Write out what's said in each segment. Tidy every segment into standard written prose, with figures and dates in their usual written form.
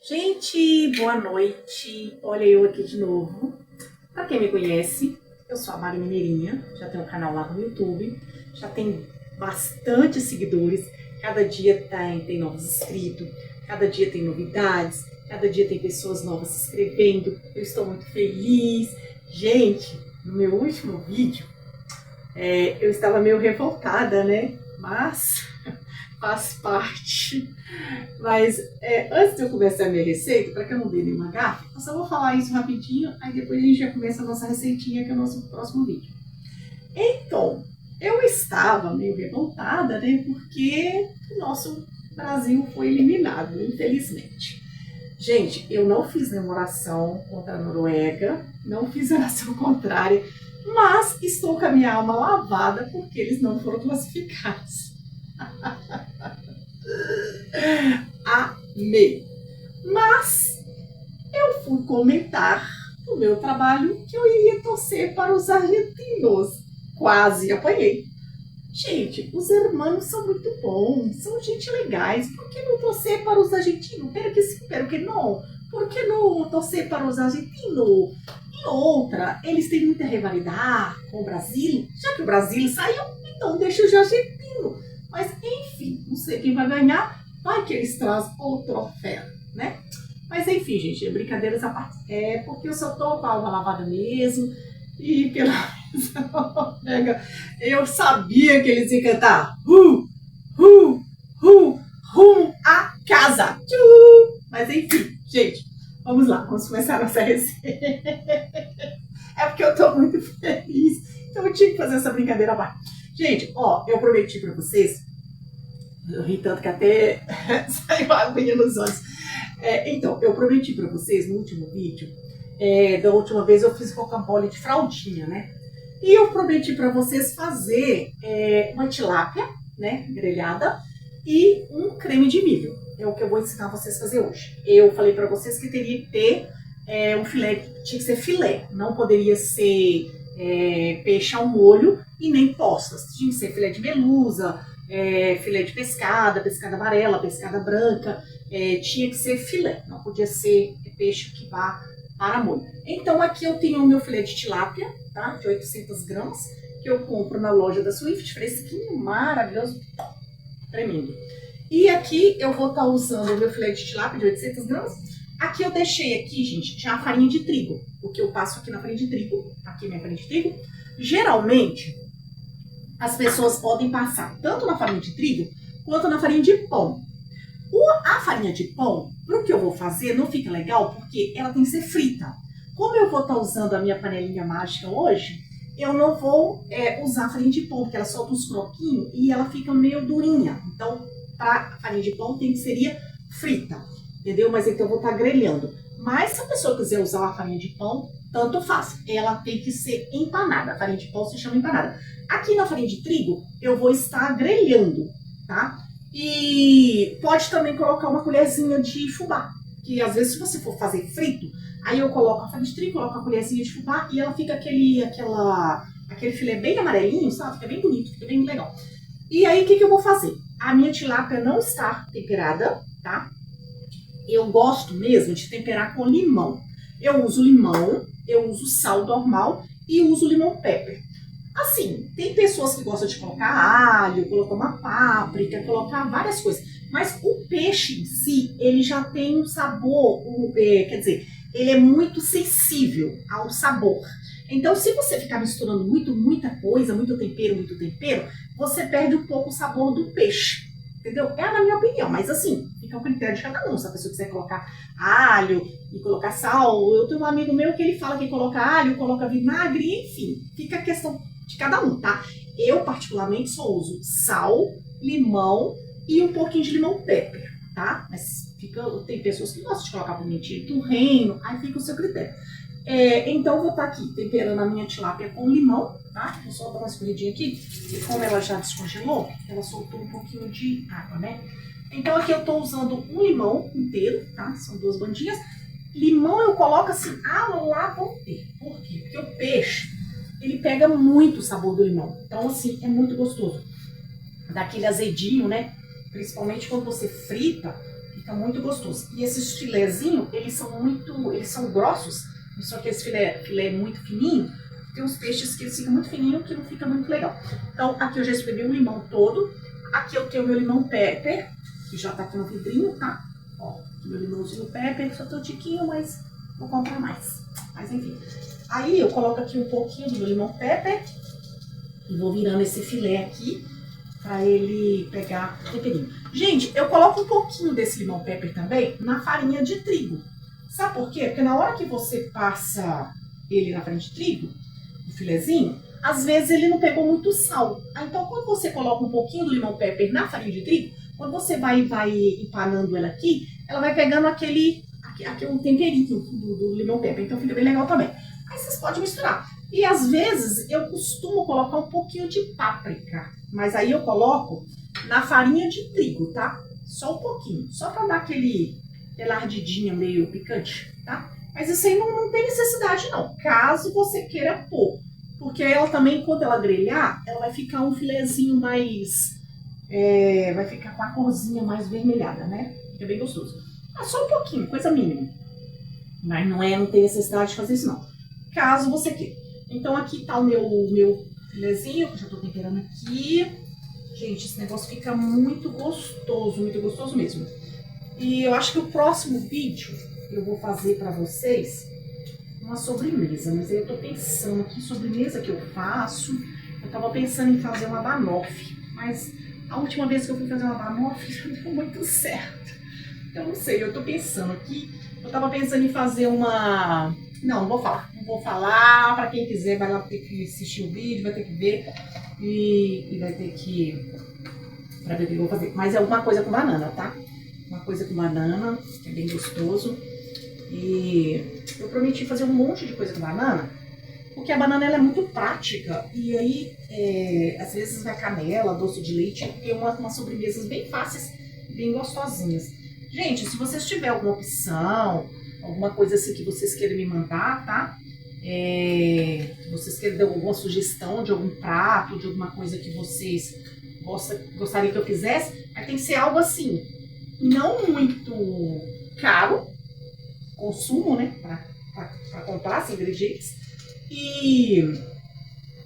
Gente, boa noite. Olha eu aqui de novo. Para quem me conhece, eu sou a Mari Mineirinha, já tenho um canal lá no YouTube, já tem bastante seguidores, cada dia tem novos inscritos, cada dia tem novidades, cada dia tem pessoas novas se inscrevendo. Eu estou muito feliz. Gente, no meu último vídeo, eu estava meio revoltada, né? Mas faz parte. Mas antes de eu começar a minha receita, para que eu não dê nenhuma gafe, eu só vou falar isso rapidinho, aí depois a gente já começa a nossa receitinha, que é o nosso próximo vídeo. Então, eu estava meio revoltada, né, porque o nosso Brasil foi eliminado, infelizmente. Gente, eu não fiz nenhuma oração contra a Noruega, não fiz oração contrária, mas estou com a minha alma lavada porque eles não foram classificados. Amei. Mas eu fui comentar no meu trabalho que eu iria torcer para os argentinos. Quase apanhei. Gente, os hermanos são muito bons, são gente legais. Por que não torcer para os argentinos? Pero que sim, pero que não. Por que não torcer para os argentinos? E outra, eles têm muita rivalidade com o Brasil. Já que o Brasil saiu, então deixa os argentinos. Mas enfim, não sei quem vai ganhar. Vai que eles trazem o troféu, né? Mas enfim, gente, brincadeiras à parte. É porque eu só tô com a alma lavada mesmo. E pela eu sabia que eles iam cantar rumo a casa. Mas enfim, gente, vamos lá, vamos começar a nossa receita. É porque eu tô muito feliz, então eu tinha que fazer essa brincadeira à parte. Gente, ó, eu prometi pra vocês, eu ri tanto que até saiu a aguinha nos olhos. Então, eu prometi pra vocês no último vídeo, da última vez eu fiz rocambole de fraldinha, né? E eu prometi pra vocês fazer uma tilápia, né, grelhada, e um creme de milho. É o que eu vou ensinar vocês a fazer hoje. Eu falei pra vocês que teria que ter um filé, tinha que ser filé, não poderia ser peixe ao molho e nem postas. Tinha que ser filé de melusa, filé de pescada, pescada amarela, pescada branca, tinha que ser filé, não podia ser peixe que vá para molho. Então aqui eu tenho o meu filé de tilápia, tá? De 800 gramas, que eu compro na loja da Swift, fresquinho, maravilhoso, tremendo. E aqui eu vou estar usando o meu filé de tilápia de 800 gramas. Aqui eu deixei aqui, gente, já a farinha de trigo, o que eu passo aqui na farinha de trigo, aqui minha farinha de trigo. Geralmente, as pessoas podem passar tanto na farinha de trigo quanto na farinha de pão. A farinha de pão, para o que eu vou fazer, não fica legal porque ela tem que ser frita. Como eu vou estar usando a minha panelinha mágica hoje, eu não vou usar a farinha de pão, porque ela solta uns croquinhos e ela fica meio durinha. Então, para a farinha de pão, seria frita, entendeu? Mas então eu vou estar grelhando. Mas se a pessoa quiser usar a farinha de pão, tanto faz. Ela tem que ser empanada. A farinha de pão se chama empanada. Aqui na farinha de trigo, eu vou estar grelhando, tá? E pode também colocar uma colherzinha de fubá, que às vezes se você for fazer frito, aí eu coloco a farinha de trigo, coloco a colherzinha de fubá e ela fica aquele filé bem amarelinho, sabe? Fica bem bonito, fica bem legal. E aí o que eu vou fazer? A minha tilápia não está temperada, tá? Eu gosto mesmo de temperar com limão. Eu uso limão, eu uso sal normal e uso limão pepper. Assim, tem pessoas que gostam de colocar alho, colocar uma páprica, colocar várias coisas. Mas o peixe em si, ele já tem um sabor, quer dizer, ele é muito sensível ao sabor. Então, se você ficar misturando muita coisa, muito tempero, você perde um pouco o sabor do peixe. Entendeu? É na minha opinião, mas assim, fica ao critério de cada um. Se a pessoa quiser colocar alho e colocar sal, eu tenho um amigo meu que ele fala que coloca alho, coloca vinagre, enfim, fica a questão de cada um, tá? Eu, particularmente, só uso sal, limão e um pouquinho de limão pepper, tá? Mas tem pessoas que gostam de colocar pimentinha do reino, aí fica o seu critério. Então, eu vou estar aqui temperando a minha tilápia com limão, tá? Vou só dar uma escolhidinha aqui, e como ela já descongelou, ela soltou um pouquinho de água, né? Então, aqui eu tô usando um limão inteiro, tá? São 2 bandinhas. Limão eu coloco assim, lá vão ter. Por quê? Porque o peixe, ele pega muito o sabor do limão. Então, assim, é muito gostoso. Dá aquele azedinho, né? Principalmente quando você frita, Fica muito gostoso. E esses filezinhos, eles são grossos, só que esse filé é muito fininho. Tem uns peixes que eles ficam muito fininhos, que não fica muito legal. Então, aqui eu já espremi o limão todo. Aqui eu tenho meu limão pepper, que já tá aqui no vidrinho, tá? Ó, aqui meu limãozinho pepper, só tem um tiquinho, mas vou comprar mais. Mas enfim. Aí eu coloco aqui um pouquinho do meu limão pepper e vou virando esse filé aqui pra ele pegar o temperinho. Gente, eu coloco um pouquinho desse limão pepper também na farinha de trigo. Sabe por quê? Porque na hora que você passa ele na farinha de trigo, o filezinho, às vezes ele não pegou muito sal. Então, quando você coloca um pouquinho do limão pepper na farinha de trigo, quando você vai empanando ela aqui, ela vai pegando aquele temperinho do limão pepper. Então, fica bem legal também. Aí vocês podem misturar. E às vezes eu costumo colocar um pouquinho de páprica, mas aí eu coloco na farinha de trigo, tá? Só um pouquinho, só pra dar aquela ardidinha meio picante, tá? Mas isso aí não tem necessidade não, caso você queira pôr. Porque ela também, quando ela grelhar, ela vai ficar um filezinho mais... vai ficar com a corzinha mais vermelhada, né? Fica bem gostoso. Ah, só um pouquinho, coisa mínima. Mas não tem necessidade de fazer isso não. Caso você queira. Então aqui tá o meu filezinho, que eu já tô temperando aqui. Gente, esse negócio fica muito gostoso mesmo. E eu acho que o próximo vídeo eu vou fazer pra vocês uma sobremesa. Mas aí eu tô pensando, que sobremesa que eu faço? Eu tava pensando em fazer uma banoffee. Mas a última vez que eu fui fazer uma banoffee não deu muito certo. Eu não sei, eu tô pensando aqui. Eu tava pensando em fazer uma... Não vou falar. Não vou falar. Pra quem quiser, vai lá ter que assistir o vídeo, vai ter que ver. E vai ter que... Pra ver o que eu vou fazer. Mas é alguma coisa com banana, tá? Uma coisa com banana, que é bem gostoso. E eu prometi fazer um monte de coisa com banana, porque a banana ela é muito prática. E aí, às vezes vai canela, doce de leite, tem umas sobremesas bem fáceis, bem gostosinhas. Gente, se vocês tiverem alguma opção, alguma coisa assim que vocês queiram me mandar, tá? Se vocês querem dar alguma sugestão de algum prato, de alguma coisa que vocês gostariam que eu fizesse, mas tem que ser algo assim, não muito caro, consumo, né, para comprar assim, ingredientes, e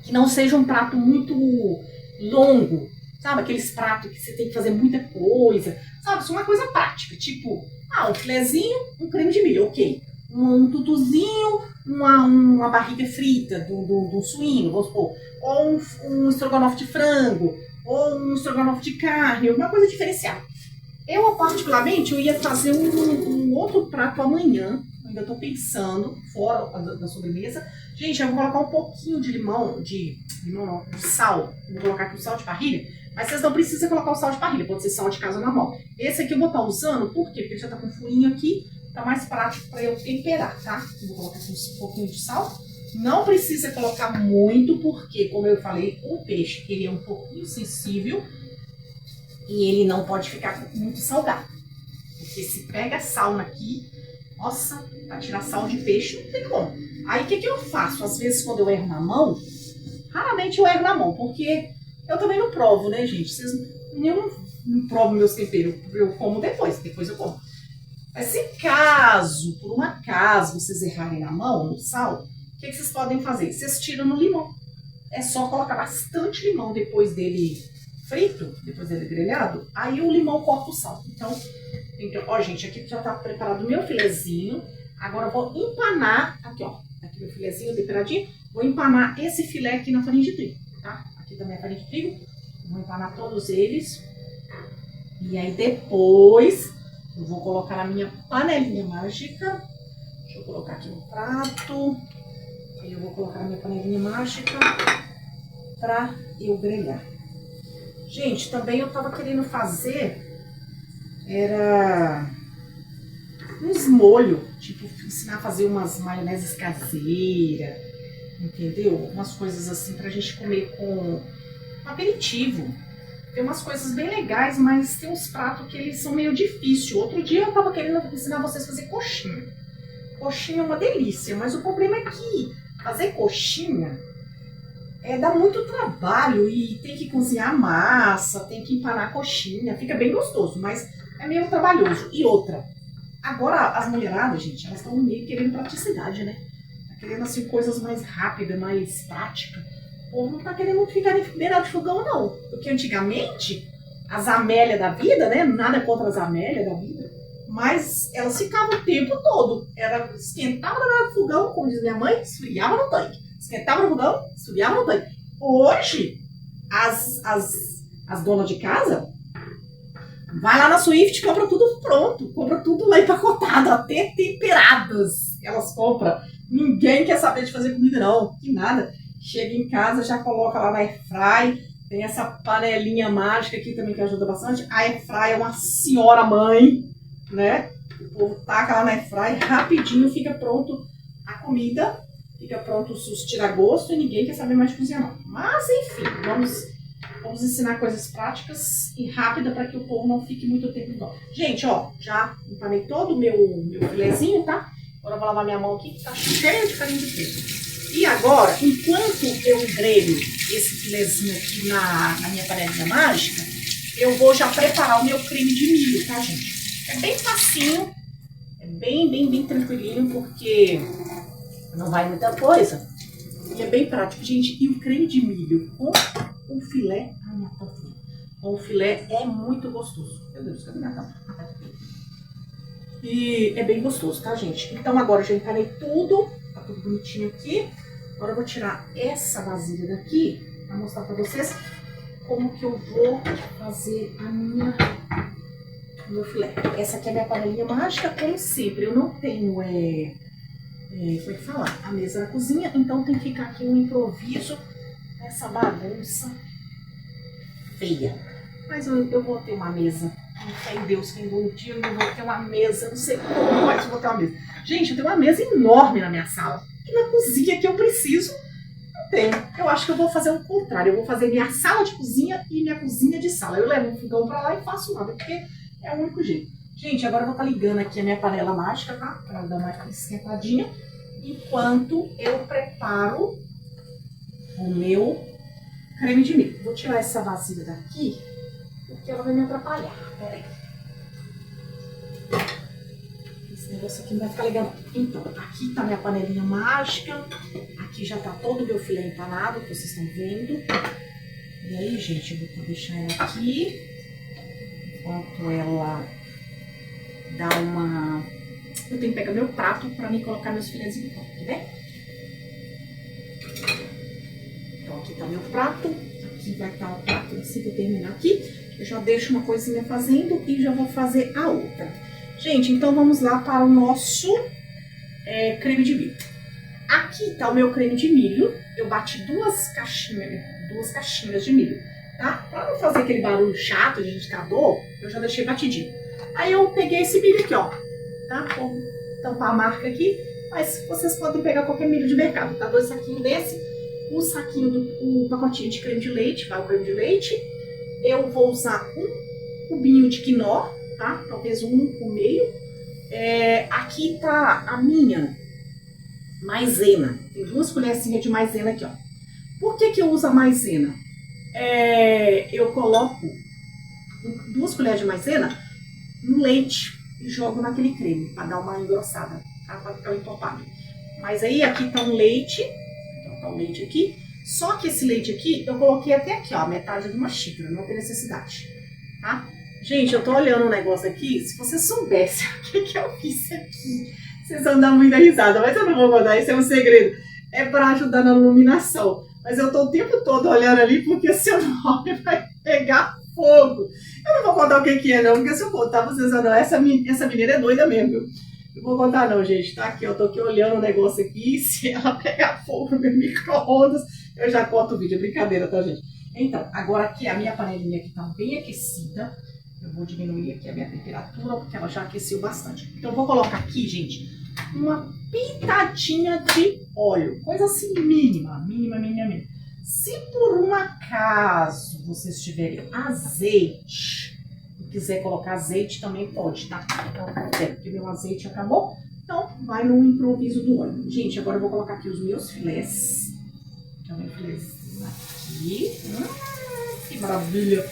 que não seja um prato muito longo, sabe, aqueles pratos que você tem que fazer muita coisa, sabe, isso é uma coisa prática, tipo, um filezinho, um creme de milho, ok, um tutuzinho, uma barriga frita do suíno, vamos supor, ou um estrogonofe de frango, ou um estrogonofe de carne, alguma coisa diferenciada. Eu, particularmente, eu ia fazer um outro prato amanhã. Ainda tô pensando, fora da sobremesa. Gente, eu vou colocar um pouquinho de de sal. Eu vou colocar aqui o sal de parrilha. Mas vocês não precisam colocar o sal de parrilha, pode ser sal de casa normal. Esse aqui eu vou estar usando, por quê? Porque ele já tá com furinho aqui, tá mais prático para eu temperar, tá? Eu vou colocar aqui um pouquinho de sal. Não precisa colocar muito, porque, como eu falei, o peixe, ele é um pouquinho sensível. E ele não pode ficar muito salgado. Porque se pega sal aqui, nossa, pra tirar sal de peixe não tem como. Aí o que eu faço? Às vezes quando eu erro na mão, raramente eu erro na mão, porque eu também não provo, né, gente? Eu não provo meus temperos, eu como depois eu como. Mas se caso, por um acaso, vocês errarem na mão, no sal, o que vocês podem fazer? Vocês tiram no limão. É só colocar bastante limão depois dele frito, depois dele grelhado, aí o limão corta o sal. Então, ó, gente, aqui já tá preparado o meu filezinho. Agora eu vou empanar, aqui ó, aqui meu filezinho temperadinho, vou empanar esse filé aqui na farinha de trigo, tá? Aqui também é farinha de trigo, vou empanar todos eles. E aí depois eu vou colocar na minha panelinha mágica. Deixa eu colocar aqui no prato. Aí eu vou colocar na minha panelinha mágica pra eu grelhar. Gente, também eu tava querendo fazer, era uns molhos, tipo, ensinar a fazer umas maioneses caseiras, entendeu? Umas coisas assim pra gente comer com aperitivo. Tem umas coisas bem legais, mas tem uns pratos que eles são meio difíceis. Outro dia eu tava querendo ensinar vocês a fazer coxinha. Coxinha é uma delícia, mas o problema é que fazer coxinha dá muito trabalho e tem que cozinhar a massa, tem que empanar a coxinha, fica bem gostoso, mas É meio trabalhoso. E outra, agora as mulheradas, gente, elas estão meio querendo praticidade, né? Tá querendo, assim, coisas mais rápidas, mais práticas. O povo não tá querendo muito ficar em beirada de fogão, não. Porque antigamente, as Amélia da vida, né? Nada contra as Amélia da vida. Mas elas ficavam o tempo todo. Ela esquentava na beirada do fogão, como diz minha mãe, esfriava no tanque. Esquentava no fogão, esfriava no tanque. Hoje, as donas de casa vai lá na Swift, compra tudo pronto, compra tudo lá empacotado, até temperadas elas compram. Ninguém quer saber de fazer comida não, que nada. Chega em casa, já coloca lá na Airfry, tem essa panelinha mágica aqui também que ajuda bastante. A Airfry é uma senhora mãe, né? O povo taca lá na Airfry, rapidinho fica pronto a comida, fica pronto os tira-gosto e ninguém quer saber mais de cozinhar não. Mas enfim, vamos ensinar coisas práticas e rápidas para que o povo não fique muito tempo igual. Gente, ó, já empanei todo o meu filezinho, tá? Agora eu vou lavar minha mão aqui, que tá cheia de farinha de trigo. E agora, enquanto eu grelho esse filezinho aqui na minha panelinha mágica, eu vou já preparar o meu creme de milho, tá, gente? É bem facinho, é bem tranquilinho, porque não vai muita coisa. E é bem prático, gente. E o creme de milho com o filé, ai, minha tampinha. Com o filé é muito gostoso. Meu Deus, cadê minha tampa? E é bem gostoso, tá, gente? Então agora eu já empanei tudo, tá tudo bonitinho aqui. Agora eu vou tirar essa vasilha daqui pra mostrar pra vocês como que eu vou fazer o meu filé. Essa aqui é a minha panelinha mágica, como sempre. Eu não tenho, como é que fala? A mesa na cozinha, então tem que ficar aqui um improviso nessa bagunça feia. Mas eu vou ter uma mesa. Com fé em Deus, que um dia eu vou ter uma mesa, não sei como, mas eu vou ter uma mesa. Gente, eu tenho uma mesa enorme na minha sala. E na cozinha que eu preciso, não tenho. Eu acho que eu vou fazer o contrário. Eu vou fazer minha sala de cozinha e minha cozinha de sala. Eu levo um fogão pra lá e faço nada, porque é o único jeito. Gente, agora eu vou estar ligando aqui a minha panela mágica, tá? Pra ela dar uma esquentadinha. Enquanto eu preparo o meu creme de milho. Vou tirar essa vasilha daqui, porque ela vai me atrapalhar. Pera aí. Esse negócio aqui não vai ficar legal. Então, aqui tá minha panelinha mágica. Aqui já tá todo o meu filé empanado, que vocês estão vendo. E aí, gente, eu vou deixar ela aqui. Enquanto ela dá uma... Eu tenho que pegar meu prato pra mim colocar meus filés em pão, quer ver? Então, aqui tá meu prato. Aqui vai estar o prato, assim que eu terminar aqui. Eu já deixo uma coisinha fazendo e já vou fazer a outra. Gente, então vamos lá para o nosso creme de milho. Aqui tá o meu creme de milho. Eu bati duas caixinhas de milho, tá? Pra não fazer aquele barulho chato de agitador, eu já deixei batidinho. Aí eu peguei esse milho aqui, ó, tá? Vou tampar a marca aqui, mas vocês podem pegar qualquer milho de mercado, tá? 2 saquinhos desse, um pacotinho de creme de leite, vai o creme de leite. Eu vou usar um cubinho de quinó, tá? Talvez um meio. Aqui tá a minha maisena. Tem 2 colherzinhas de maisena aqui, ó. Por que que eu uso a maisena? Eu coloco 2 colheres de maisena no leite e jogo naquele creme, pra dar uma engrossada, tá? Pra ficar entorpado. Mas aí aqui tá um leite, então tá o leite aqui. Só que esse leite aqui, eu coloquei até aqui, ó, metade de uma xícara, não tem necessidade, tá? Gente, eu tô olhando um negócio aqui, se vocês soubessem o que eu fiz aqui, vocês vão dar muita risada, mas eu não vou contar, isso é um segredo. É pra ajudar na iluminação. Mas eu tô o tempo todo olhando ali, porque seu nome vai pegar fogo. Eu não vou contar o que é não, porque se eu contar, vocês vão não, essa menina é doida mesmo, viu? Não vou contar não, gente, tá aqui, eu tô aqui olhando o negócio aqui, se ela pegar fogo no meu micro-ondas, eu já corto o vídeo, é brincadeira, tá, gente? Então, agora aqui a minha panelinha aqui tá bem aquecida, eu vou diminuir aqui a minha temperatura, porque ela já aqueceu bastante. Então eu vou colocar aqui, gente, uma pitadinha de óleo, coisa assim mínima. Se por um acaso vocês tiverem azeite, e quiser colocar azeite também pode, tá? Então, porque meu azeite acabou, então vai no improviso do óleo. Gente, agora eu vou colocar aqui os meus filés. Então, meu filézinho aqui. Que maravilha!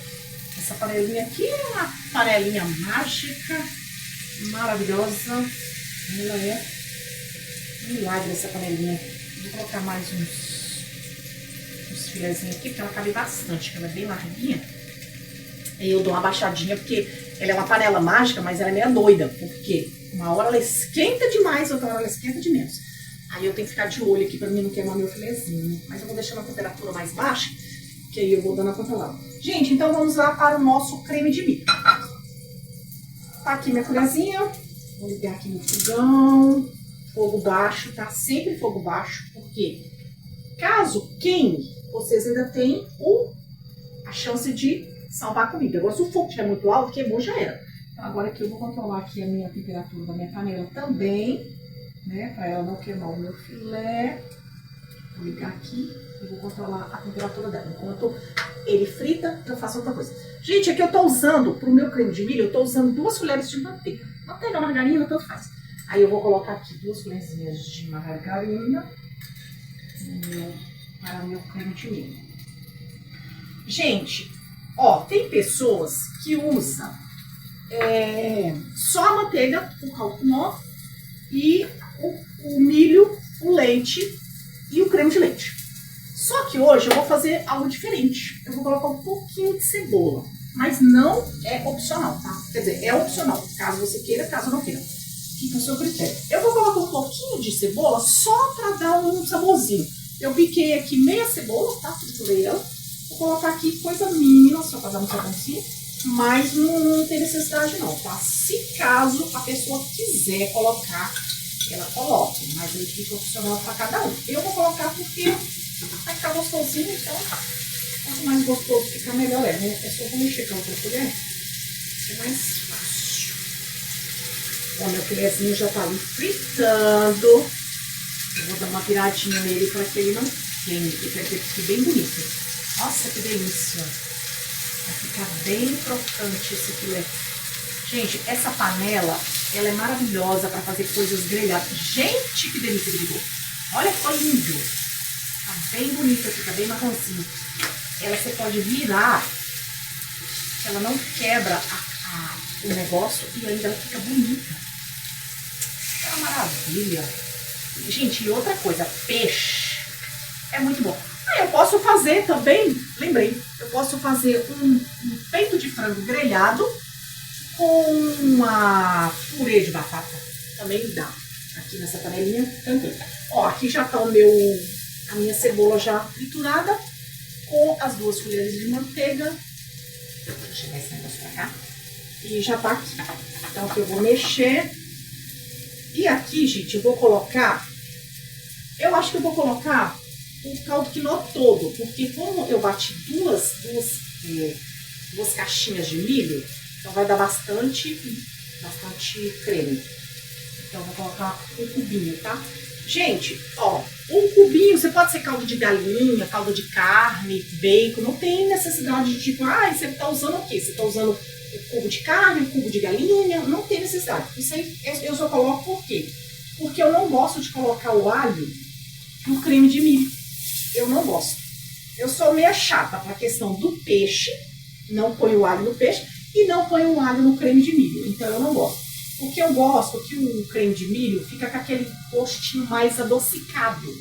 Essa panelinha aqui é uma panelinha mágica, maravilhosa. Ela é um milagre essa panelinha. Vou colocar mais uns filezinhos aqui, porque ela cabe bastante, ela é bem larguinha. Aí eu dou uma baixadinha, porque ela é uma panela mágica, mas ela é meio doida, porque uma hora ela esquenta demais, outra hora ela esquenta de menos. Aí eu tenho que ficar de olho aqui pra mim não queimar meu filezinho. Mas eu vou deixar na temperatura mais baixa, que aí eu vou dando a controlada. Gente, então vamos lá para o nosso creme de milho. Tá aqui minha colherzinha. Vou ligar aqui no fogão. Fogo baixo, tá? Sempre fogo baixo, porque caso queime, vocês ainda têm a chance de salvar a comida. Agora, se o fogo estiver muito alto, queimou, já era. Então, agora aqui eu vou controlar aqui a minha temperatura da minha panela também, né? Pra ela não queimar o meu filé. Vou ligar aqui e vou controlar a temperatura dela. Enquanto ele frita, eu faço outra coisa. Gente, aqui eu tô usando, pro meu creme de milho, eu tô usando 2 colheres de manteiga. Manteiga, margarina, tanto faz. Aí eu vou colocar aqui 2 colherzinhas de margarina para o meu creme de milho. Gente, ó, tem pessoas que usam só a manteiga, o cálculo e o milho, o leite e o creme de leite. Só que hoje eu vou fazer algo diferente. Eu vou colocar um pouquinho de cebola, mas não é opcional, tá? Quer dizer, é opcional, caso você queira, caso não queira. Fica ao seu critério. Eu vou colocar um pouquinho de cebola só pra dar um saborzinho. Eu piquei aqui meia cebola, tá? Triturei ela. Vou colocar aqui coisa mínima, só pra dar um saborzinho. Mas não tem necessidade não, tá? Se caso a pessoa quiser colocar, ela coloque. Mas aí fica opcional pra cada um. Eu vou colocar porque vai ficar gostosinho, então quanto mais gostoso ficar, melhor é, né? É só vou mexer com a outra colher, é mais fácil. Ó, meu filezinho já tá ali fritando. Eu vou dar uma viradinha nele para que ele não queime, porque quero que ele fique bem bonito. Nossa, que delícia! Vai ficar bem crocante esse filé. Gente, essa panela, ela é maravilhosa para fazer coisas grelhadas. Gente, que delícia de gosto! Olha que lindo! Tá bem bonita, fica bem marronzinho. Ela você pode virar, ela não quebra o negócio e ainda ela fica bonita. É uma maravilha. Gente, e outra coisa, peixe é muito bom. Ah, eu posso fazer também, lembrei, eu posso fazer um peito de frango grelhado com uma purê de batata. Também dá. Aqui nessa panelinha também. Ó, aqui já tá a minha cebola já triturada com as 2 colheres de manteiga. Vou chegar esse negócio pra cá. E já tá aqui. Então aqui eu vou mexer. E aqui, gente, eu vou colocar... Eu acho que eu vou colocar o caldo quinó todo. Porque como eu bati duas caixinhas de milho, então vai dar bastante creme. Então eu vou colocar um cubinho, tá? Gente, ó, um cubinho, você pode ser caldo de galinha, caldo de carne, bacon, não tem necessidade de tipo, você tá usando o quê? Você tá usando um cubo de carne, um cubo de galinha, não tem necessidade. Isso aí eu só coloco por quê? Porque eu não gosto de colocar o alho no creme de milho. Eu não gosto. Eu sou meio chata pra questão do peixe, não ponho o alho no peixe e não ponho o alho no creme de milho, então eu não gosto. Porque eu gosto que o creme de milho fica com aquele gostinho mais adocicado.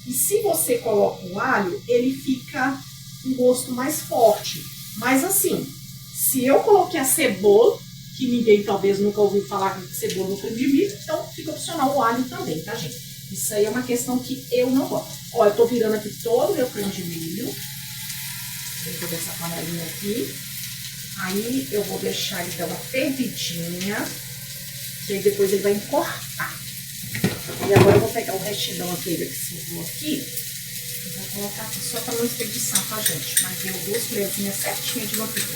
E se você coloca o alho, ele fica um gosto mais forte. Mas assim, se eu coloquei a cebola, que ninguém talvez nunca ouviu falar de cebola no creme de milho, então fica opcional o alho também, tá, gente? Isso aí é uma questão que eu não gosto. Ó, eu tô virando aqui todo o meu creme de milho. Dentro dessa panelinha aqui. Aí eu vou deixar ele dar uma fervidinha. E aí depois ele vai encorpar. E agora eu vou pegar o restinho da manteiga que sobrou aqui. Eu vou colocar aqui só para não desperdiçar, tá, gente? Mas deu 2 colherzinhas certinhas de manteiga.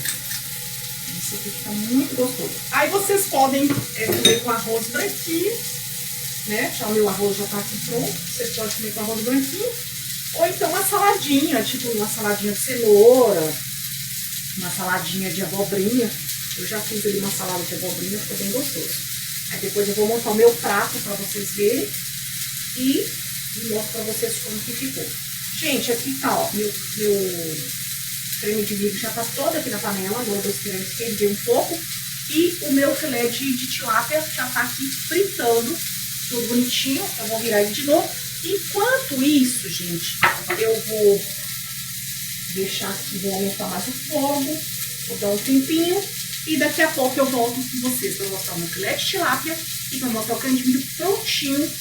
Isso aqui fica muito gostoso. Aí vocês podem comer com arroz branquinho, né? Já o meu arroz já tá aqui pronto. Vocês podem comer com arroz branquinho. Ou então uma saladinha, tipo uma saladinha de cenoura, uma saladinha de abobrinha. Eu já fiz ali uma salada de abobrinha, ficou bem gostoso. Aí depois eu vou montar o meu prato pra vocês verem e mostro pra vocês como que ficou. Gente, aqui tá, ó, meu creme de milho já tá todo aqui na panela. Agora eu vou esperar ele ferver um pouco E o meu filé de tilápia já tá aqui fritando, tudo bonitinho. Eu vou virar ele de novo. Enquanto isso, gente, eu vou deixar aqui, vou aumentar mais o fogo, vou dar um tempinho. E daqui a pouco eu volto com vocês para mostrar o meu filé de tilápia e para mostrar o creme de milho prontinho.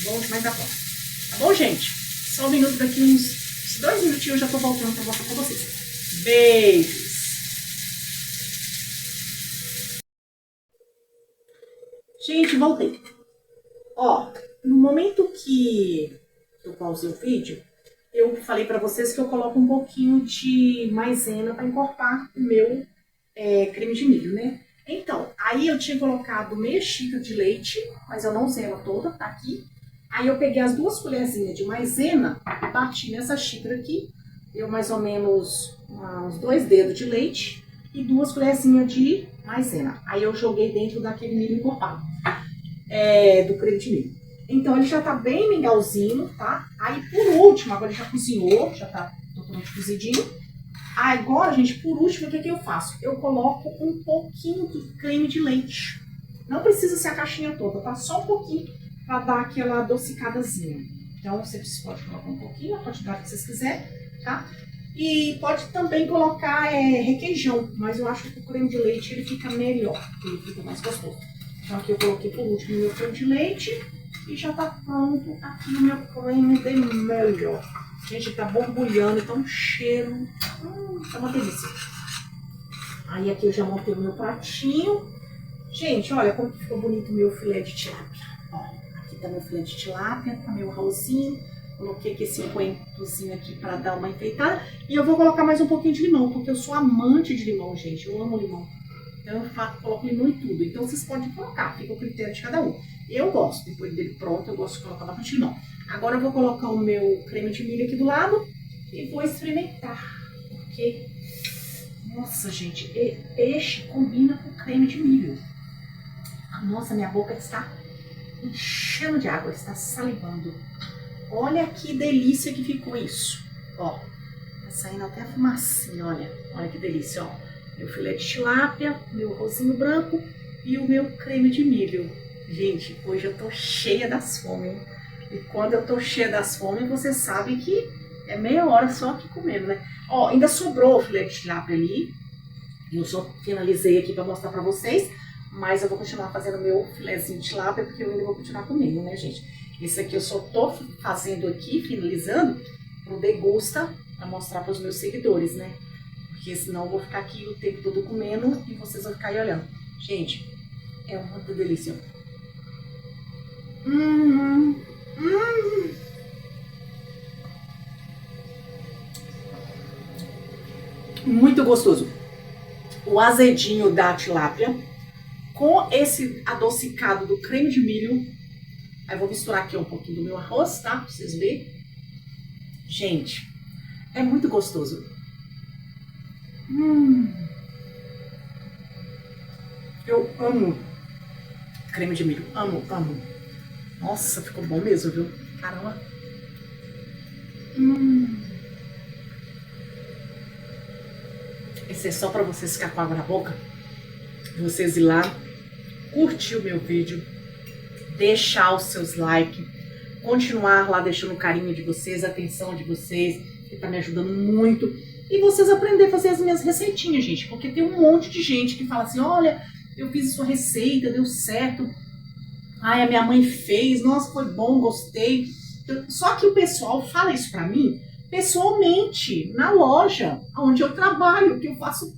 Bom demais da conta. Tá bom, gente? Só um minuto, daqui uns 2 minutinhos eu já tô voltando para mostrar para vocês. Beijos! Gente, voltei. Ó, no momento que eu pausei o vídeo, eu falei para vocês que eu coloco um pouquinho de maisena para encorpar o meu creme de milho, né? Então, aí eu tinha colocado meia xícara de leite, mas eu não usei ela toda, tá aqui. Aí eu peguei as 2 colherzinhas de maisena, bati nessa xícara aqui, deu mais ou menos uns 2 dedos de leite e 2 colherzinhas de maisena. Aí eu joguei dentro daquele milho encorpado, do creme de milho. Então ele já tá bem mingauzinho, tá? Aí por último, agora ele já cozinhou, já tá totalmente cozidinho. Agora, gente, por último, o que eu faço? Eu coloco um pouquinho de creme de leite. Não precisa ser a caixinha toda, tá? Só um pouquinho pra dar aquela adocicadazinha. Então, vocês podem colocar um pouquinho, a quantidade que vocês quiserem, tá? E pode também colocar requeijão, mas eu acho que o creme de leite ele fica melhor, ele fica mais gostoso. Então, aqui eu coloquei por último o meu creme de leite e já tá pronto aqui o meu creme de milho. Gente, tá borbulhando, tá um cheiro, tá uma delícia. Aí aqui eu já montei o meu pratinho. Gente, olha como que ficou bonito o meu filé de tilápia. Ó, aqui tá meu filé de tilápia, tá meu arrozinho. Coloquei aqui esse coentrozinho aqui pra dar uma enfeitada. E eu vou colocar mais um pouquinho de limão, porque eu sou amante de limão, gente. Eu amo limão. Então eu coloco limão em tudo. Então vocês podem colocar, fica o critério de cada um. Eu gosto, depois dele pronto, eu gosto de colocar bastante limão. Agora eu vou colocar o meu creme de milho aqui do lado e vou experimentar. Porque, nossa, gente, peixe combina com creme de milho. Nossa, minha boca está enchendo de água, está salivando. Olha que delícia que ficou isso. Ó, tá saindo até a fumacinha, olha. Olha que delícia, ó. Meu filé de tilápia, meu arrozinho branco e o meu creme de milho. Gente, hoje eu tô cheia das fomes, hein? E quando eu tô cheia das fomes, vocês sabem que é meia hora só aqui comendo, né? Ó, ainda sobrou o filé de tilápia ali. Eu só finalizei aqui pra mostrar pra vocês. Mas eu vou continuar fazendo meu filézinho de tilápia, porque eu ainda vou continuar comendo, né, gente? Esse aqui eu só tô fazendo aqui, finalizando, pro degusta, pra mostrar pros meus seguidores, né? Porque senão eu vou ficar aqui o tempo todo comendo e vocês vão ficar aí olhando. Gente, é uma delícia. Muito gostoso. O azedinho da tilápia com esse adocicado do creme de milho. Aí eu vou misturar aqui um pouquinho do meu arroz, tá? Pra vocês verem. Gente, é muito gostoso. Eu amo creme de milho. Amo, amo. Nossa, ficou bom mesmo, viu? Caramba. Esse é só pra vocês ficar com água na boca. Vocês ir lá, curtir o meu vídeo, deixar os seus likes, continuar lá deixando o carinho de vocês, a atenção de vocês, que tá me ajudando muito. E vocês aprender a fazer as minhas receitinhas, gente, porque tem um monte de gente que fala assim, olha, eu fiz a sua receita, deu certo. Ai, a minha mãe fez, nossa, foi bom, gostei. Só que o pessoal fala isso pra mim pessoalmente, na loja onde eu trabalho, que eu faço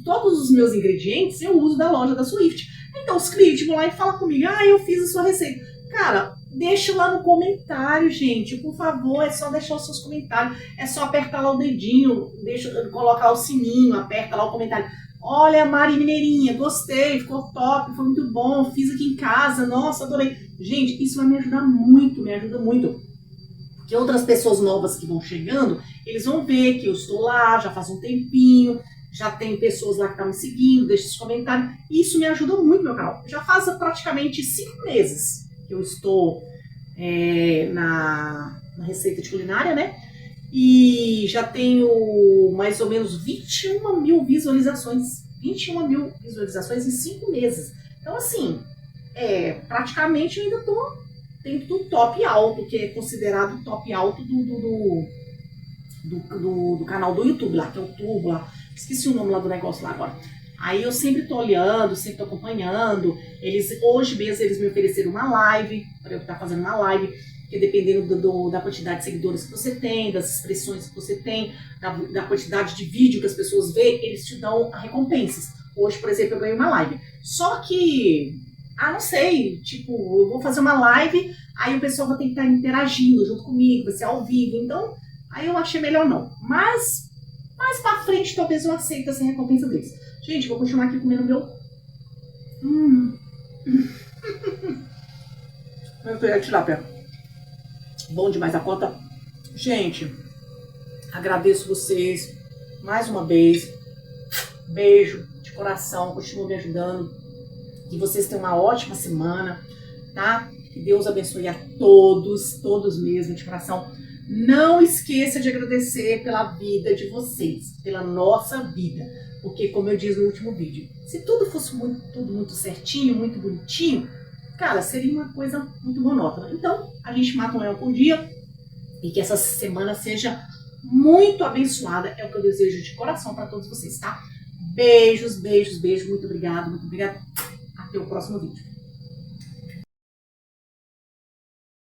todos os meus ingredientes, eu uso da loja da Swift. Então os clientes vão lá e falam comigo, ah, eu fiz a sua receita. Cara, deixa lá no comentário, gente, por favor, é só deixar os seus comentários, é só apertar lá o dedinho, colocar o sininho, aperta lá o comentário. Olha, Mari Mineirinha, gostei, ficou top, foi muito bom, fiz aqui em casa, nossa, adorei. Gente, isso vai me ajudar muito, me ajuda muito. Porque outras pessoas novas que vão chegando, eles vão ver que eu estou lá, já faz um tempinho, já tem pessoas lá que estão me seguindo, deixa os comentários. Isso me ajuda muito, meu canal. Já faz praticamente 5 meses que eu estou na receita de culinária, né? E já tenho mais ou menos 21 mil visualizações. 21 mil visualizações em 5 meses. Então, assim, praticamente eu ainda tô dentro do top alto, que é considerado top alto do canal do YouTube lá, que é o Turbo lá. Esqueci o nome lá do negócio lá agora. Aí eu sempre tô olhando, sempre tô acompanhando. Hoje mesmo eles me ofereceram uma live, para eu estar fazendo uma live, porque dependendo da quantidade de seguidores que você tem, das expressões que você tem, da quantidade de vídeo que as pessoas vê, eles te dão recompensas. Hoje, por exemplo, eu ganhei uma live. Só que, não sei, tipo, eu vou fazer uma live, aí o pessoal vai ter que estar interagindo junto comigo, vai ser ao vivo. Então, aí eu achei melhor não. Mas, mais pra frente, talvez eu aceite essa recompensa deles. Gente, vou continuar aqui comendo meu... Meu filé de tilápia. Bom demais a conta. Gente, agradeço vocês mais uma vez. Beijo de coração, continuem me ajudando. Que vocês tenham uma ótima semana, tá? Que Deus abençoe a todos mesmo, de coração. Não esqueça de agradecer pela vida de vocês, pela nossa vida. Porque, como eu disse no último vídeo, se tudo fosse tudo muito certinho, muito bonitinho, cara, seria uma coisa muito monótona. Então, a gente mata um leão por dia e que essa semana seja muito abençoada. É o que eu desejo de coração para todos vocês, tá? Beijos, beijos, beijos. Muito obrigado, muito obrigado. Até o próximo vídeo.